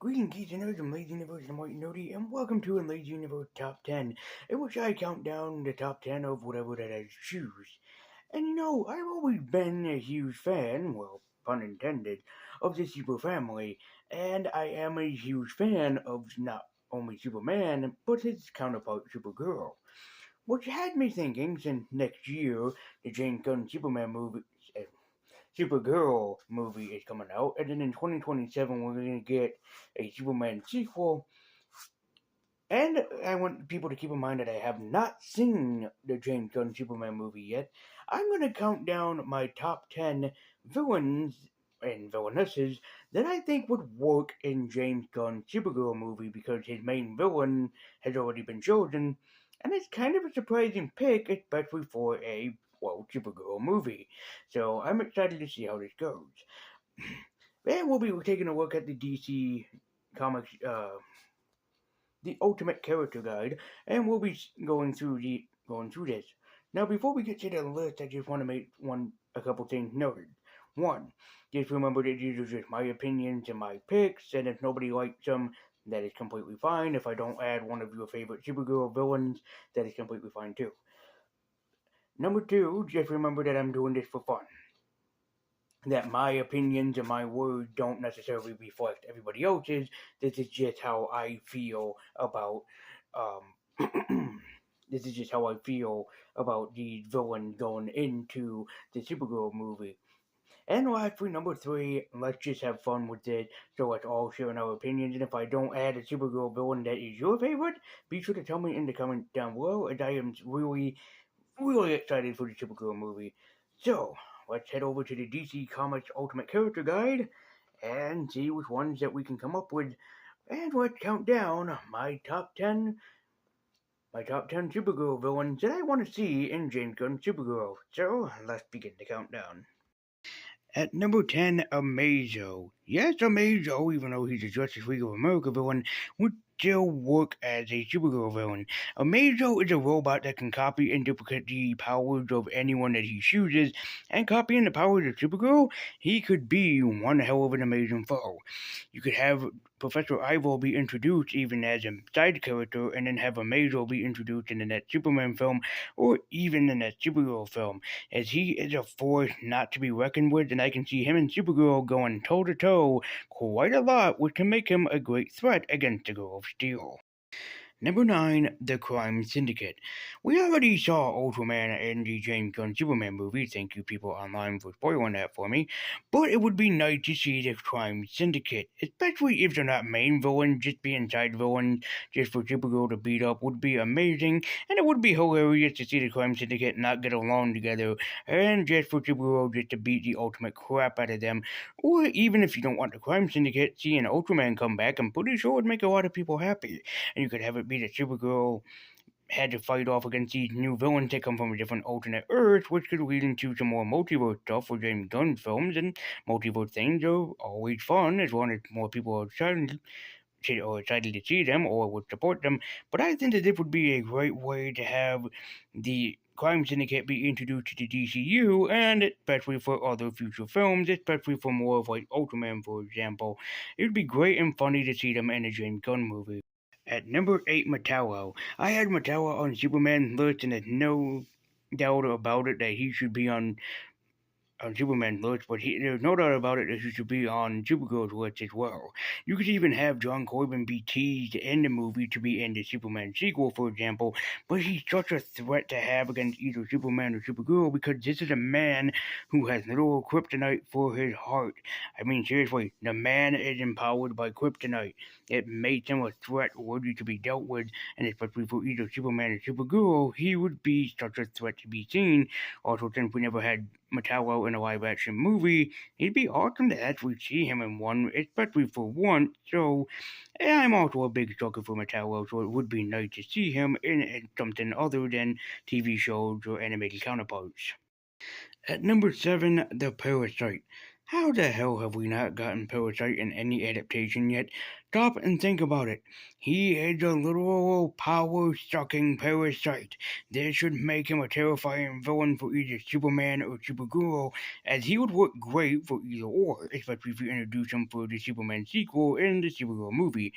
Greetings, geeks and nerds, I'm Lazy Universe and White Nerdy, and welcome to a Lazy Universe Top 10, in which I count down the top 10 of whatever that I choose. And I've always been a huge fan, well, pun intended, of the Super family, and I am a huge fan of not only Superman, but his counterpart Supergirl. Which had me thinking, since next year, the James Gunn Supergirl movie is coming out, and then in 2027 we're gonna get a Superman sequel. And I want people to keep in mind that I have not seen the James Gunn Superman movie yet. I'm gonna count down my top 10 villains and villainesses that I think would work in James Gunn's Supergirl movie because his main villain has already been chosen, and it's kind of a surprising pick, especially for a Supergirl movie. So I'm excited to see how this goes. And we'll be taking a look at the DC Comics, the Ultimate Character Guide, and we'll be going through this. Now, before we get to the list, I just want to make a couple things noted. One, just remember that these are just my opinions and my picks, and if nobody likes them, that is completely fine. If I don't add one of your favorite Supergirl villains, that is completely fine too. Number two, just remember that I'm doing this for fun. That my opinions and my words don't necessarily reflect everybody else's. This is just how I feel about this is just how I feel about the villain going into the Supergirl movie. And lastly, number three, let's just have fun with it. So let's all share our opinions. And if I don't add a Supergirl villain that is your favorite, be sure to tell me in the comments down below, as I am really, really excited for the Supergirl movie. So, let's head over to the DC Comics Ultimate Character Guide and see which ones that we can come up with. And let's count down my top 10 Supergirl villains that I want to see in James Gunn's Supergirl. So, let's begin the countdown. At number 10, Amazo. Yes, Amazo, even though he's a Justice League of America villain, would still work as a Supergirl villain. Amazo is a robot that can copy and duplicate the powers of anyone that he chooses, and copying the powers of Supergirl, he could be one hell of an amazing foe. You could have Professor Ivo be introduced even as a side character, and then have Amazo be introduced in the next Superman film, or even in that Supergirl film, as he is a force not to be reckoned with, and I can see him and Supergirl going toe to toe quite a lot, which can make him a great threat against the Girl of Steel. Number 9, The Crime Syndicate. We already saw Ultraman in the James Gunn Superman movie, thank you people online for spoiling that for me, but it would be nice to see the Crime Syndicate, especially if they're not main villains, just being side villains, just for Supergirl to beat up would be amazing, and it would be hilarious to see the Crime Syndicate not get along together, and just for Supergirl just to beat the ultimate crap out of them, or even if you don't want the Crime Syndicate, seeing Ultraman come back, I'm pretty sure would make a lot of people happy, and you could have it be that Supergirl had to fight off against these new villains that come from a different alternate Earth, which could lead into some more multiverse stuff for James Gunn films, and multiverse things are always fun as long as more people are excited to see them or would support them. But I think that this would be a great way to have the Crime Syndicate be introduced to the DCU, and especially for other future films, especially for more of like Ultraman, for example. It would be great and funny to see them in a James Gunn movie. At number 8, Metallo. I had Metallo on Superman's list, and there's no doubt about it that he should be on Superman's list, but there's no doubt about it that he should be on Supergirl's list as well. You could even have John Corbin be teased in the movie to be in the Superman sequel, for example, but he's such a threat to have against either Superman or Supergirl because this is a man who has little kryptonite for his heart. I mean, seriously, the man is empowered by kryptonite. It makes him a threat worthy to be dealt with, and especially for either Superman or Supergirl, he would be such a threat to be seen. Also, since we never had Metallo in a live action movie, it'd be awesome to actually see him in one, especially for once. So, I'm also a big sucker for Metallo, so it would be nice to see him in something other than TV shows or animated counterparts. At number 7, The Parasite. How the hell have we not gotten Parasite in any adaptation yet? Stop and think about it. He is a literal power sucking parasite. This should make him a terrifying villain for either Superman or Supergirl, as he would work great for either or, especially if you introduce him for the Superman sequel and the Supergirl movie.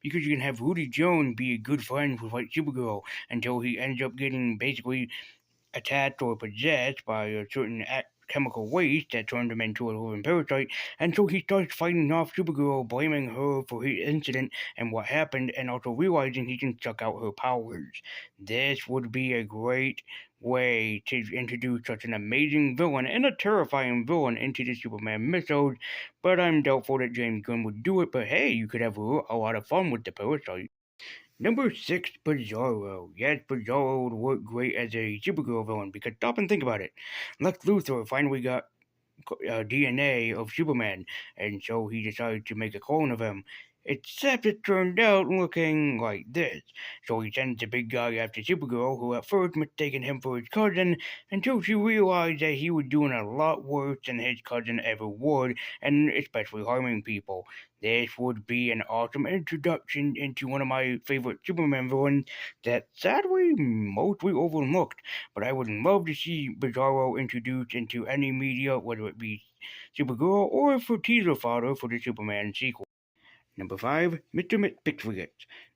Because you can have Rudy Jones be a good friend with like Supergirl until he ends up getting basically attacked or possessed by a certain chemical waste that turned him into a living parasite, and so he starts fighting off Supergirl, blaming her for his incident and what happened, and also realizing he can suck out her powers. This would be a great way to introduce such an amazing villain and a terrifying villain into the Superman mythos, but I'm doubtful that James Gunn would do it, but hey, you could have a lot of fun with the parasite. Number six, Bizarro. Yes, Bizarro would work great as a Supergirl villain because stop and think about it. Lex Luthor finally got DNA of Superman, and so he decided to make a clone of him. Except it turned out looking like this. So he sends the big guy after Supergirl, who at first mistaken him for his cousin, until she realized that he was doing a lot worse than his cousin ever would, and especially harming people. This would be an awesome introduction into one of my favorite Superman villains that sadly mostly overlooked, but I would love to see Bizarro introduced into any media, whether it be Supergirl or for teaser fodder for the Superman sequel. Number five, Mr. Mixfigures.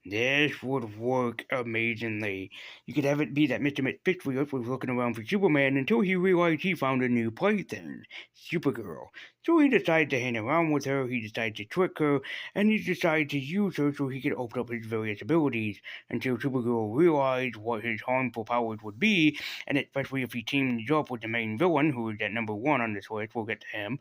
This would work amazingly. You could have it be that Mr. Mixfigures was looking around for Superman until he realized he found a new plaything, Supergirl. So he decided to hang around with her, he decided to trick her, and he decided to use her so he could open up his various abilities until Supergirl realized what his harmful powers would be, and especially if he teamed up with the main villain, who is at number one on this list, we'll get to him,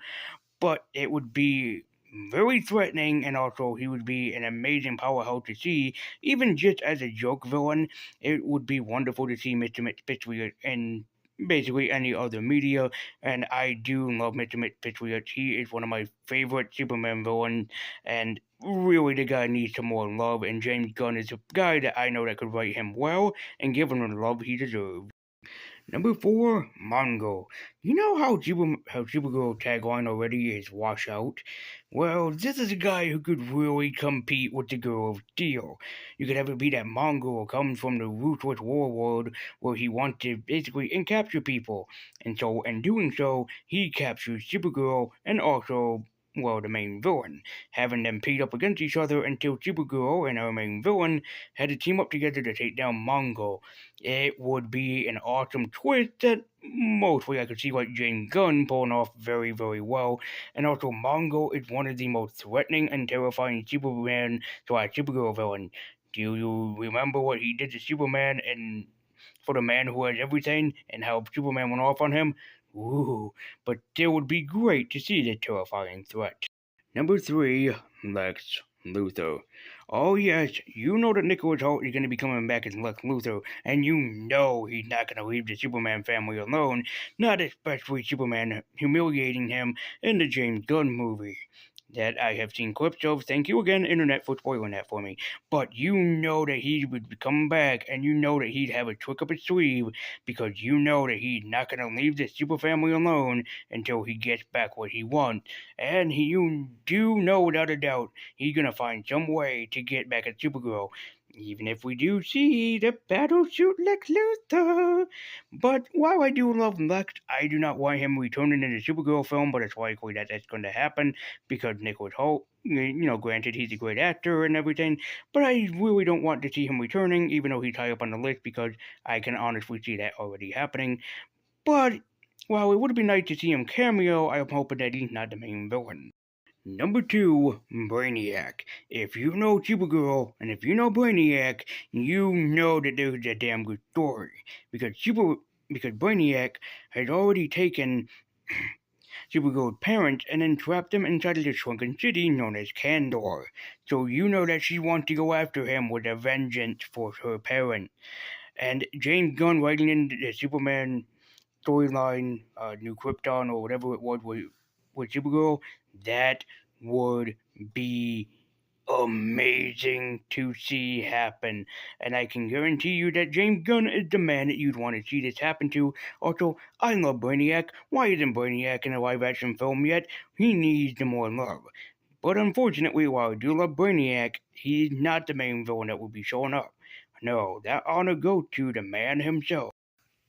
but it would be very threatening, and also he would be an amazing powerhouse to see, even just as a joke villain. It would be wonderful to see Mr. Fitzpatrick in basically any other media, and I do love Mr. Fitzpatrick. He is one of my favorite Superman villains, and really the guy needs some more love, and James Gunn is a guy that I know that could write him well and give him the love he deserves. Number four, Mongo. You know how Supergirl tagline already is wash out? Well, this is a guy who could really compete with the Girl of Steel. You could have it be that Mongo comes from the ruthless war world where he wants to basically capture people. And so, in doing so, he captures Supergirl and also well, the main villain, having them pit up against each other until Supergirl and our main villain had to team up together to take down Mongo. It would be an awesome twist that mostly I could see like James Gunn pulling off very, very well. And also, Mongo is one of the most threatening and terrifying Superman slash Supergirl villains. Do you remember what he did to Superman and for the man who has everything and how Superman went off on him? Ooh, but it would be great to see the terrifying threat. Number three, Lex Luthor. Oh yes, you know that Nicholas Hoult is going to be coming back as Lex Luthor, and you know he's not going to leave the Superman family alone, not especially Superman humiliating him in the James Gunn movie that I have seen clips of. Thank you again, Internet, for spoiling that for me. But you know that he would come back, and you know that he'd have a trick up his sleeve, because you know that he's not going to leave the super family alone until he gets back what he wants. And you do know without a doubt he's going to find some way to get back at Supergirl. Even if we do see the battle suit Lex Luthor. But while I do love Lex, I do not want him returning in the Supergirl film, but it's likely that that's going to happen because Nicholas Hoult, granted he's a great actor and everything, but I really don't want to see him returning, even though he's high up on the list, because I can honestly see that already happening. But while it would be nice to see him cameo, I'm hoping that he's not the main villain. Number two, Brainiac. If you know Supergirl and if you know Brainiac, you know that there's a damn good story. Because Brainiac has already taken Supergirl's parents and then trapped them inside of the shrunken city known as Kandor. So you know that she wants to go after him with a vengeance for her parent. And James Gunn writing in the Superman storyline, New Krypton or whatever it was with Supergirl, that would be amazing to see happen. And I can guarantee you that James Gunn is the man that you'd want to see this happen to. Also, I love Brainiac. Why isn't Brainiac in a live action film yet? He needs the more love. But unfortunately, while I do love Brainiac, he's not the main villain that will be showing up. No, that honor goes to the man himself.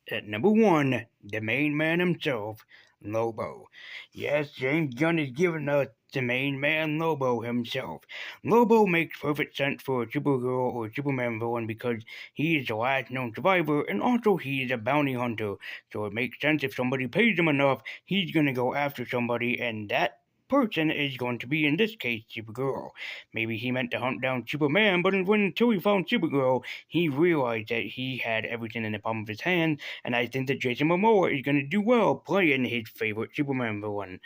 At number one, the main man himself, Lobo. Yes, James Gunn is giving us the main man Lobo himself. Lobo makes perfect sense for a Supergirl or Superman villain because he is the last known survivor and also he is a bounty hunter. So it makes sense if somebody pays him enough, he's gonna go after somebody and that person is going to be in this case Supergirl. Maybe he meant to hunt down Superman, but until he found Supergirl, he realized that he had everything in the palm of his hand, and I think that Jason Momoa is going to do well playing his favorite Superman villain.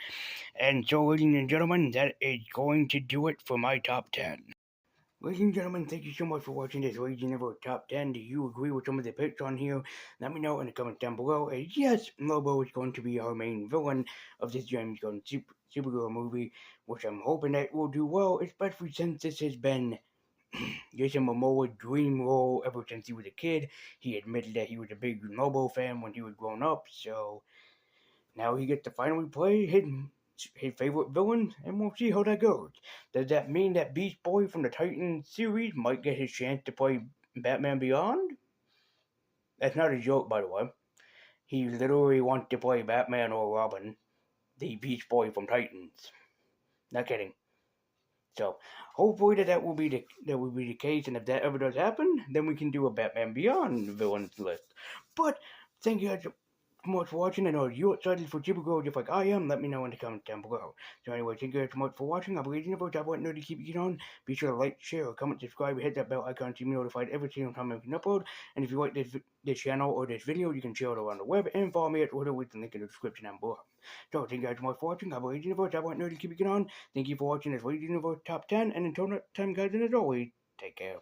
And so, ladies and gentlemen, that is going to do it for my top 10. Ladies and gentlemen, thank you so much for watching this Raging Ever Top 10. Do you agree with some of the picks on here? Let me know in the comments down below. And yes, Lobo is going to be our main villain of this James Gunn Supergirl movie, which I'm hoping that will do well, especially since this has been Jason Momoa's dream role ever since he was a kid. He admitted that he was a big Lobo fan when he was growing up, so now he gets to finally play his favorite villain, and we'll see how that goes. Does that mean that Beast Boy from the Titans series might get his chance to play Batman Beyond? That's not a joke, by the way. He literally wants to play Batman or Robin, the Beast Boy from Titans. Not kidding. So hopefully that will be the case, and if that ever does happen, then we can do a Batman Beyond villains list. But thank you guys so much for watching. I know you're excited for Supergirl just like I am. Let me know in the comments down below. So anyway, thank you guys so much for watching. I believe you know I want to keep you on. Be sure to like, share, comment, subscribe, hit that bell icon to be notified every single time I can upload. And if you like this channel or this video, you can share it around the web and follow me at Twitter with the link in the description down below. So thank you guys so much for watching. I believe you know I want to keep you on. Thank you for watching this Raging Universe Top 10. And until next time, guys, and as always, take care.